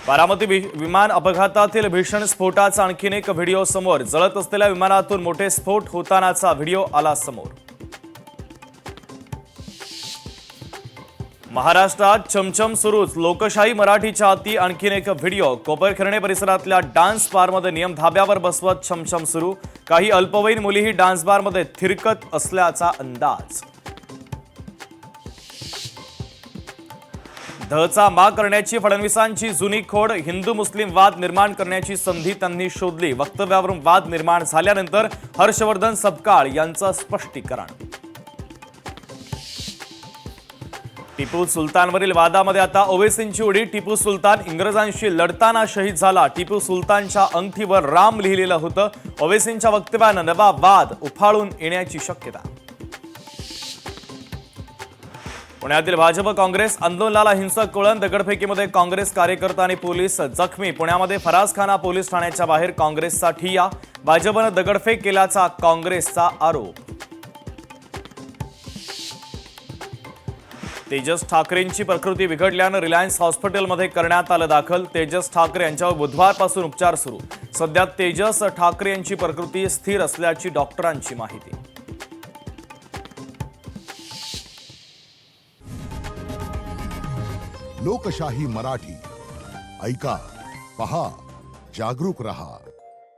बारामती विमान अपघातातील भीषण स्फोटाचा आणखीन एक व्हिडिओ समोर। जळत असलेल्या विमानातून मोठे स्फोट होतानाचा व्हिडिओ आला समोर। महाराष्ट्रात चमचम सुरूच, लोकशाही मराठीच्या हाती आणखीन एक व्हिडिओ। कोपरखिरणे परिसरातल्या डान्स बारमध्ये नियम धाब्यावर बसवत चमचम सुरू। काही अल्पवयीन मुलीही डान्स बारमध्ये थिरकत असल्याचा अंदाज। धचा मा करण्याची फडणवीसांची जुनी खोड, हिंदू मुस्लिम वाद निर्माण करण्याची संधी त्यांनी शोधली। वक्तव्यावरून वाद निर्माण झाल्यानंतर हर्षवर्धन सपकाळ यांचं स्पष्टीकरण। टिपू सुलतानवरील वादामध्ये आता ओवेसींची उडी। टिपू सुलतान इंग्रजांशी लढताना शहीद झाला। टिपू सुलतानच्या अंगठीवर राम लिहिलेलं होतं। ओवेसींच्या वक्तव्यानं नवा वाद उफाळून येण्याची शक्यता। पुण्यातील भाजप काँग्रेस आंदोलनाला हिंसक वळण, दगडफेकीमध्ये काँग्रेस कार्यकर्ता आणि पोलीस जखमी। पुण्यामध्ये फरासखाना पोलीस ठाण्याच्या बाहेर काँग्रेसचा ठिय्या। भाजपनं दगडफेक केल्याचा काँग्रेसचा आरोप। तेजस ठाकरेंची प्रकृती बिघडल्यानं रिलायन्स हॉस्पिटलमध्ये करण्यात आलं दाखल। तेजस ठाकरे यांच्यावर बुधवारपासून उपचार सुरू। सध्या तेजस ठाकरे यांची प्रकृती स्थिर असल्याची डॉक्टरांची माहिती। लोकशाही मराठी ऐका, पहा, जागरूक रहा।